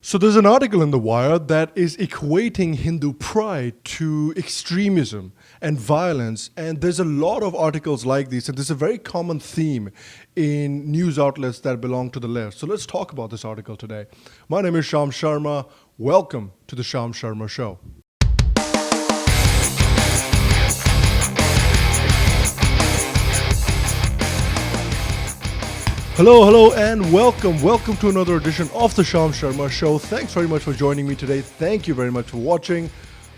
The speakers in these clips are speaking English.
So there's an article in The Wire that is equating Hindu pride to extremism and violence. And there's a lot of articles like these. And this is a very common theme in news outlets that belong to the left. So let's talk about this article today. My name is Sham Sharma. Welcome to the Sham Sharma Show. Hello, and welcome. Welcome to another edition of the Sham Sharma Show. Thanks very much for joining me today. Thank you very much for watching.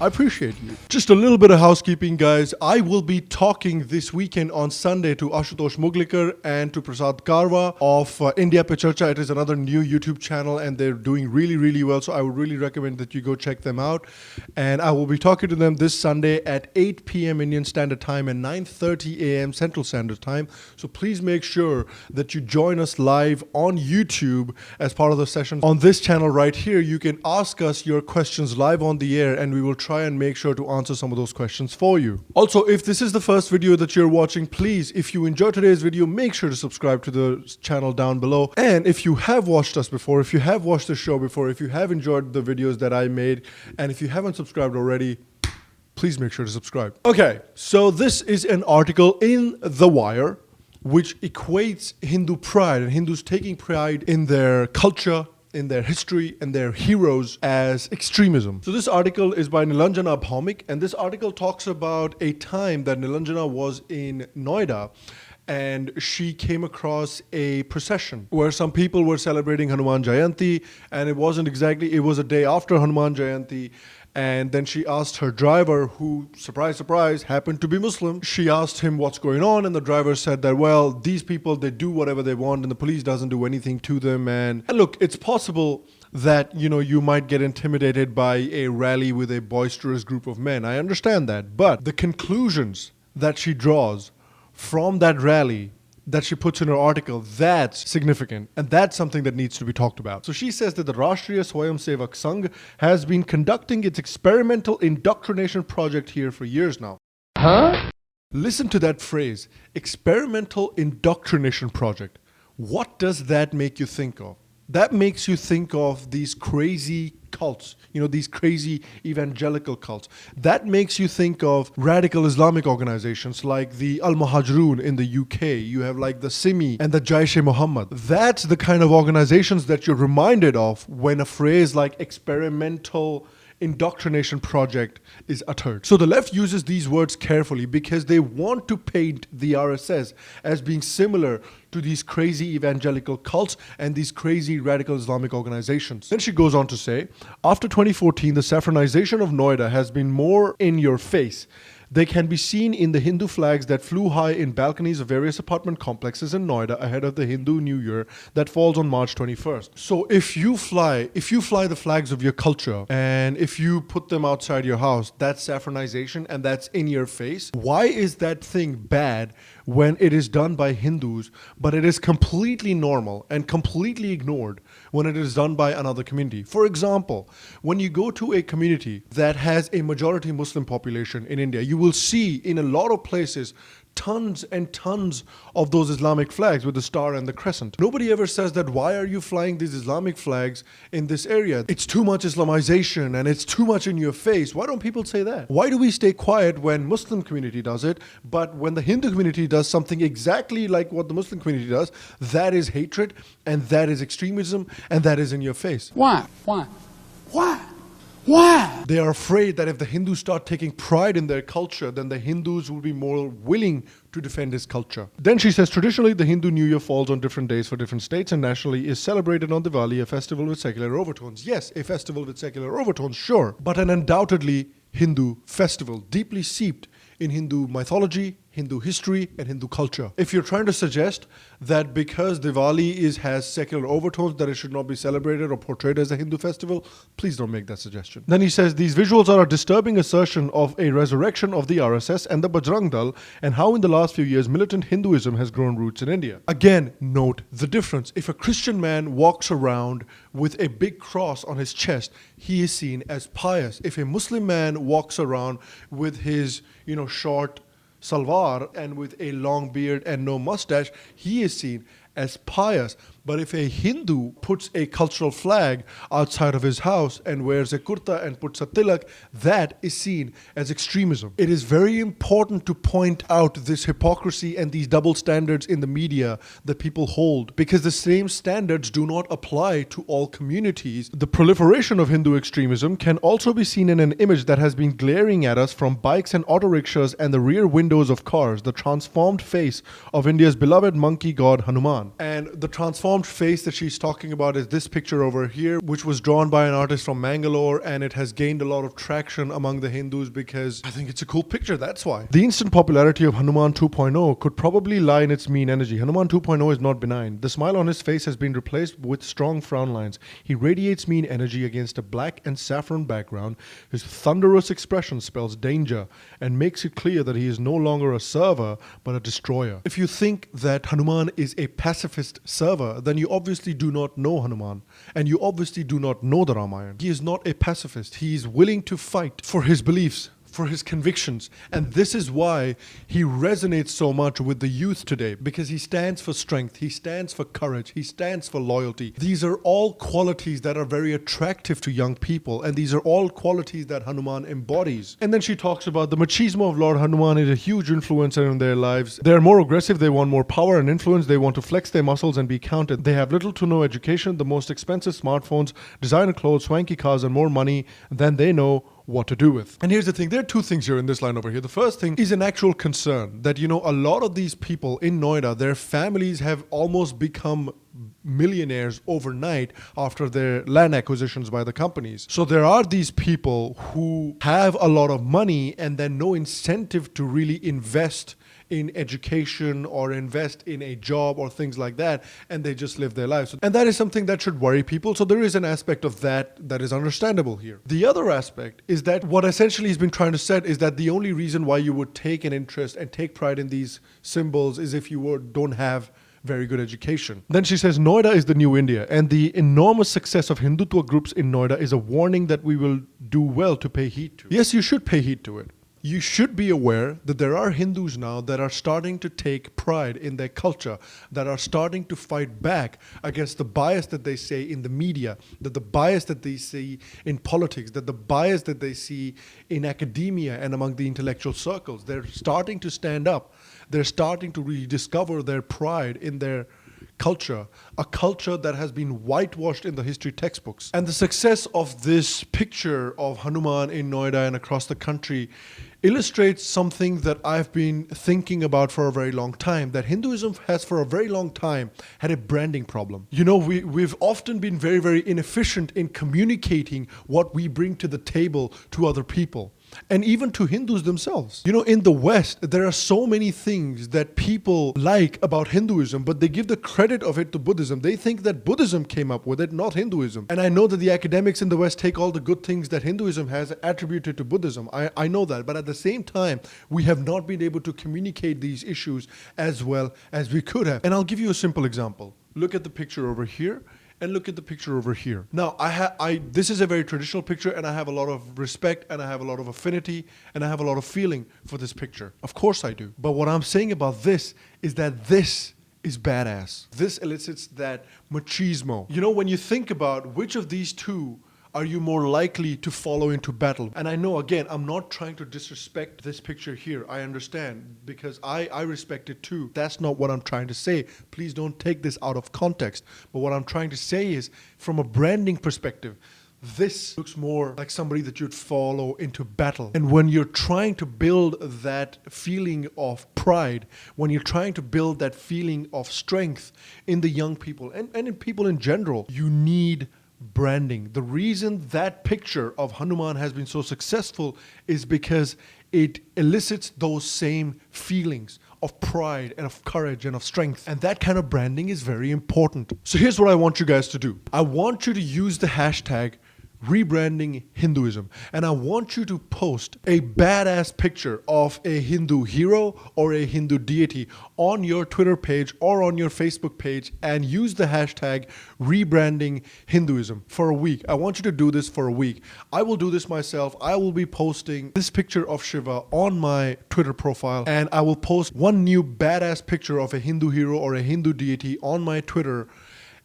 I appreciate you. Just a little bit of housekeeping, guys. I will be talking this weekend on Sunday to Ashutosh Muglikar and to Prasad Karwa of India Pe Charcha. It is another new YouTube channel and they're doing really well. So I would really recommend that you go check them out. And I will be talking to them this Sunday at 8 p.m. Indian Standard Time and 9:30 a.m. Central Standard Time. So please make sure that you join us live on YouTube as part of the session. On this channel right here, you can ask us your questions live on the air and we will try and make sure to answer some of those questions for you. Also, if this is the first video that you're watching, please, if you enjoyed today's video, make sure to subscribe to the channel down below. And if you have watched us before, if you have watched the show before, if you have enjoyed the videos that I made, and if you haven't subscribed already, please make sure to subscribe. Okay, so this is an article in The Wire which equates Hindu pride and Hindus taking pride in their culture, in their history and their heroes as extremism. So this article is by Nilanjana Bhaumik, and this article talks about a time that Nilanjana was in Noida and she came across a procession where some people were celebrating Hanuman Jayanti, and it was a day after Hanuman Jayanti. And then she asked her driver, who, surprise, surprise, happened to be Muslim. She asked him what's going on, and the driver said that, well, these people, they do whatever they want, and the police doesn't do anything to them. And look, it's possible that, you might get intimidated by a rally with a boisterous group of men. I understand that. But the conclusions that she draws from that rally that she puts in her article, that's significant. And that's something that needs to be talked about. So she says that the Rashtriya Swayamsevak Sangh has been conducting its experimental indoctrination project here for years now. Huh? Listen to that phrase, experimental indoctrination project. What does that make you think of? That makes you think of these crazy cults, these crazy evangelical cults. That makes you think of radical Islamic organizations like the Al-Muhajirun in the UK. You have like the Simi and the Jaish-e-Mohammed. That's the kind of organizations that you're reminded of when a phrase like experimental indoctrination project is uttered. So the left uses these words carefully because they want to paint the RSS as being similar to these crazy evangelical cults and these crazy radical Islamic organizations. Then she goes on to say, after 2014, the saffronization of Noida has been more in your face. They can be seen in the Hindu flags that flew high in balconies of various apartment complexes in Noida ahead of the Hindu New Year that falls on March 21st. So if you fly the flags of your culture and if you put them outside your house, that's saffronization and that's in your face. Why is that thing bad when it is done by Hindus, but it is completely normal and completely ignored when it is done by another community? For example, when you go to a community that has a majority Muslim population in India, you will see in a lot of places tons and tons of those Islamic flags with the star and the crescent. Nobody ever says that, why are you flying these Islamic flags in this area? It's too much Islamization and it's too much in your face. Why don't people say that? Why do we stay quiet when Muslim community does it, but when the Hindu community does something exactly like what the Muslim community does, that is hatred and that is extremism and that is in your face? Why? They are afraid that if the Hindus start taking pride in their culture, then the Hindus will be more willing to defend his culture. Then she says, traditionally, the Hindu New Year falls on different days for different states and nationally is celebrated on Diwali, a festival with secular overtones. Yes, a festival with secular overtones, sure, but an undoubtedly Hindu festival, deeply seeped in Hindu mythology, Hindu history, and Hindu culture. If you're trying to suggest that because Diwali has secular overtones that it should not be celebrated or portrayed as a Hindu festival, please don't make that suggestion. Then he says, these visuals are a disturbing assertion of a resurrection of the RSS and the Bajrang Dal and how in the last few years militant Hinduism has grown roots in India. Again, note the difference. If a Christian man walks around with a big cross on his chest, he is seen as pious. If a Muslim man walks around with his, short salwar and with a long beard and no mustache, he is seen as pious. But if a Hindu puts a cultural flag outside of his house and wears a kurta and puts a tilak, that is seen as extremism. It is very important to point out this hypocrisy and these double standards in the media that people hold, because the same standards do not apply to all communities. The proliferation of Hindu extremism can also be seen in an image that has been glaring at us from bikes and auto rickshaws and the rear windows of cars, the transformed face of India's beloved monkey god Hanuman. And the transformed face that she's talking about is this picture over here, which was drawn by an artist from Mangalore, and it has gained a lot of traction among the Hindus because I think it's a cool picture, that's why. The instant popularity of Hanuman 2.0 could probably lie in its mean energy. Hanuman 2.0 is not benign. The smile on his face has been replaced with strong frown lines. He radiates mean energy against a black and saffron background. His thunderous expression spells danger and makes it clear that he is no longer a server but a destroyer. If you think that Hanuman is a pacifist server, then you obviously do not know Hanuman, and you obviously do not know the Ramayana. He is not a pacifist. He is willing to fight for his beliefs, for his convictions, and this is why he resonates so much with the youth today, because he stands for strength, he stands for courage, he stands for loyalty. These are all qualities that are very attractive to young people, and these are all qualities that Hanuman embodies. And then she talks about the machismo of Lord Hanuman is a huge influencer in their lives. They're more aggressive, they want more power and influence, they want to flex their muscles and be counted. They have little to no education, the most expensive smartphones, designer clothes, swanky cars, and more money than they know what to do with. And here's the thing, there are two things here in this line over here. The first thing is an actual concern that, a lot of these people in Noida, their families have almost become millionaires overnight after their land acquisitions by the companies. So there are these people who have a lot of money and then no incentive to really invest in education or invest in a job or things like that, and they just live their lives. And that is something that should worry people. So there is an aspect of that is understandable here. The other aspect is that what essentially he's been trying to set is that the only reason why you would take an interest and take pride in these symbols is if you don't have very good education. Then she says Noida is the new India, and the enormous success of Hindutva groups in Noida is a warning that we will do well to pay heed to. Yes, you should pay heed to it. You should be aware that there are Hindus now that are starting to take pride in their culture, that are starting to fight back against the bias that they say in the media, that the bias that they see in politics, that the bias that they see in academia and among the intellectual circles. They're starting to stand up. They're starting to rediscover their pride in their culture, a culture that has been whitewashed in the history textbooks. And the success of this picture of Hanuman in Noida and across the country illustrates something that I've been thinking about for a very long time, that Hinduism has for a very long time had a branding problem. We've often been very, very inefficient in communicating what we bring to the table to other people. And even to Hindus themselves. In the West, there are so many things that people like about Hinduism, but they give the credit of it to Buddhism. They think that Buddhism came up with it, not Hinduism. And I know that the academics in the West take all the good things that Hinduism has attributed to Buddhism. I know that. But at the same time, we have not been able to communicate these issues as well as we could have. And I'll give you a simple example. Look at the picture over here. And look at the picture over here. Now, this is a very traditional picture, and I have a lot of respect, and I have a lot of affinity, and I have a lot of feeling for this picture. Of course I do. But what I'm saying about this is that this is badass. This elicits that machismo. When you think about which of these two are you more likely to follow into battle? And I know, again, I'm not trying to disrespect this picture here. I understand, because I respect it too. That's not what I'm trying to say. Please don't take this out of context. But what I'm trying to say is, from a branding perspective, this looks more like somebody that you'd follow into battle. And when you're trying to build that feeling of pride, when you're trying to build that feeling of strength in the young people and in people in general, you need branding. The reason that picture of Hanuman has been so successful is because it elicits those same feelings of pride and of courage and of strength. And that kind of branding is very important. So here's what I want you guys to do. I want you to use the hashtag Rebranding Hinduism. And I want you to post a badass picture of a Hindu hero or a Hindu deity on your Twitter page or on your Facebook page, and use the hashtag Rebranding Hinduism for a week. I want you to do this for a week. I will do this myself. I will be posting this picture of Shiva on my Twitter profile, and I will post one new badass picture of a Hindu hero or a Hindu deity on my Twitter.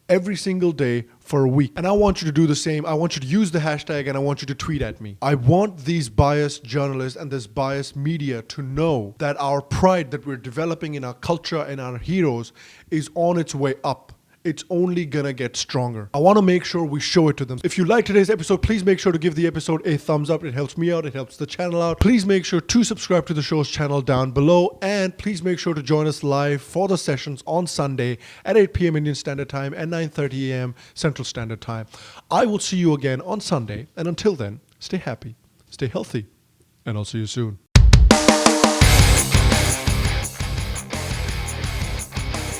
every single day for a week. And I want you to do the same. I want you to use the hashtag and I want you to tweet at me. I want these biased journalists and this biased media to know that our pride that we're developing in our culture and our heroes is on its way up. It's only gonna get stronger. I wanna make sure we show it to them. If you like today's episode, please make sure to give the episode a thumbs up. It helps me out, it helps the channel out. Please make sure to subscribe to the show's channel down below, and please make sure to join us live for the sessions on Sunday at 8 p.m. Indian Standard Time and 9:30 a.m. Central Standard Time. I will see you again on Sunday, and until then, stay happy, stay healthy, and I'll see you soon.